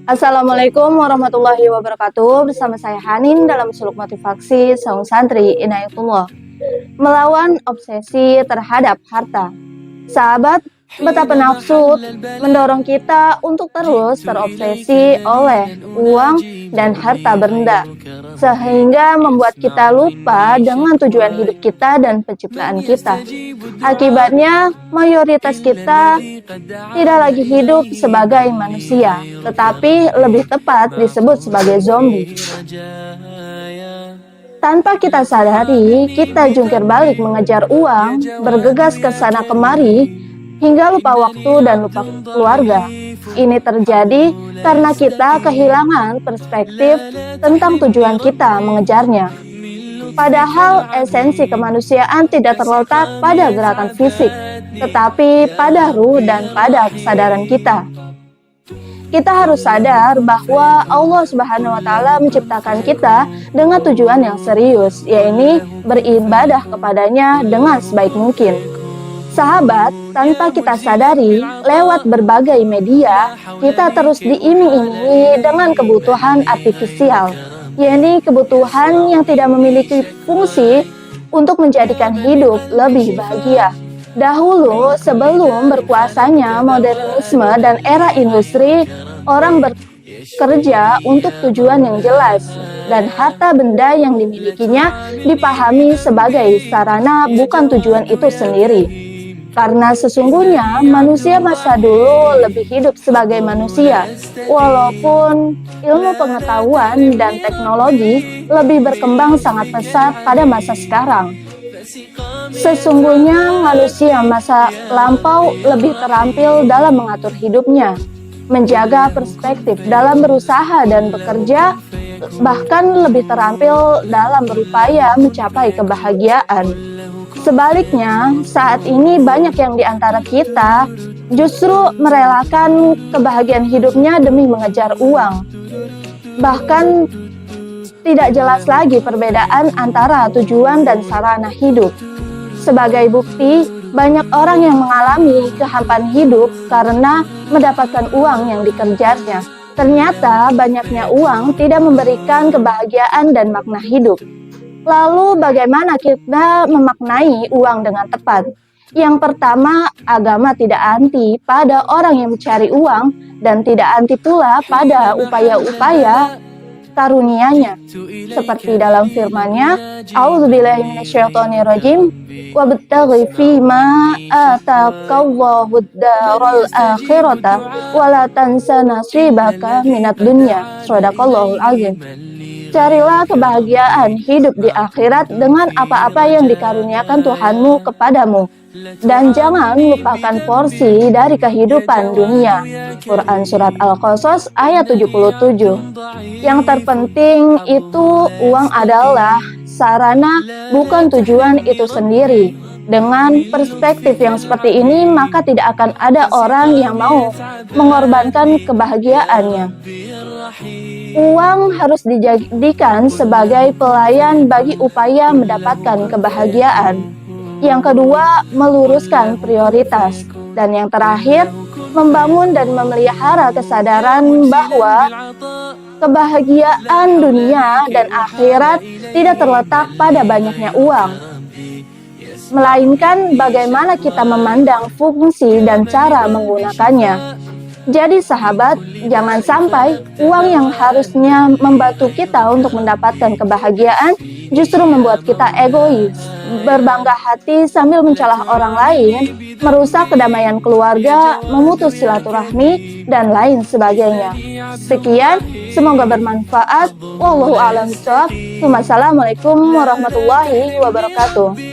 Assalamualaikum warahmatullahi wabarakatuh. Bersama saya Hanin dalam suluk motivasi Saung Santri Inayatullah. Melawan obsesi terhadap harta. Sahabat, betapa nafsu mendorong kita untuk terus terobsesi oleh uang dan harta benda, sehingga membuat kita lupa dengan tujuan hidup kita dan penciptaan kita. Akibatnya, mayoritas kita tidak lagi hidup sebagai manusia, tetapi lebih tepat disebut sebagai zombie. Tanpa kita sadari, kita jungkir balik mengejar uang, bergegas ke sana kemari, hingga lupa waktu dan lupa keluarga. Ini terjadi karena kita kehilangan perspektif tentang tujuan kita mengejarnya. Padahal esensi kemanusiaan tidak terletak pada gerakan fisik, tetapi pada ruh dan pada kesadaran kita. Kita harus sadar bahwa Allah Subhanahu wa Ta'ala menciptakan kita dengan tujuan yang serius, yaitu beribadah kepadanya dengan sebaik mungkin. Sahabat, tanpa kita sadari, lewat berbagai media, kita terus diiming-imingi dengan kebutuhan artifisial, yaitu kebutuhan yang tidak memiliki fungsi untuk menjadikan hidup lebih bahagia. Dahulu, sebelum berkuasanya modernisme dan era industri, orang bekerja untuk tujuan yang jelas, dan harta benda yang dimilikinya dipahami sebagai sarana, bukan tujuan itu sendiri. Karena sesungguhnya manusia masa dulu lebih hidup sebagai manusia, walaupun ilmu pengetahuan dan teknologi lebih berkembang sangat pesat pada masa sekarang. Sesungguhnya manusia masa lampau lebih terampil dalam mengatur hidupnya, menjaga perspektif dalam berusaha dan bekerja, bahkan lebih terampil dalam berupaya mencapai kebahagiaan. Sebaliknya, saat ini banyak yang di antara kita justru merelakan kebahagiaan hidupnya demi mengejar uang. Bahkan tidak jelas lagi perbedaan antara tujuan dan sarana hidup. Sebagai bukti, banyak orang yang mengalami kehampaan hidup karena mendapatkan uang yang dikejarnya. Ternyata banyaknya uang tidak memberikan kebahagiaan dan makna hidup. Lalu bagaimana kita memaknai uang dengan tepat? Yang pertama, agama tidak anti pada orang yang mencari uang dan tidak anti pula pada upaya-upaya karunia-Nya, seperti dalam firman-Nya, A'udzubillahi minasyaitonirrajim, wabtaghi fima ataqallahu ad-daral akhirata wala tansa nasibaka minad dunya. Shadaqallahul azim. Carilah kebahagiaan hidup di akhirat dengan apa-apa yang dikaruniakan Tuhanmu kepadamu, dan jangan lupakan porsi dari kehidupan dunia. Quran Surat Al-Qasas ayat 77. Yang terpenting itu uang adalah sarana, bukan tujuan itu sendiri. Dengan perspektif yang seperti ini, maka tidak akan ada orang yang mau mengorbankan kebahagiaannya. Uang harus dijadikan sebagai pelayan bagi upaya mendapatkan kebahagiaan. Yang kedua, meluruskan prioritas. Dan yang terakhir, membangun dan memelihara kesadaran bahwa kebahagiaan dunia dan akhirat tidak terletak pada banyaknya uang, melainkan bagaimana kita memandang fungsi dan cara menggunakannya. Jadi sahabat, jangan sampai uang yang harusnya membantu kita untuk mendapatkan kebahagiaan justru membuat kita egois, berbangga hati sambil mencelah orang lain, merusak kedamaian keluarga, memutus silaturahmi, dan lain sebagainya. Sekian, semoga bermanfaat. Wallahu a'lam bishawab. Wassalamualaikum warahmatullahi wabarakatuh.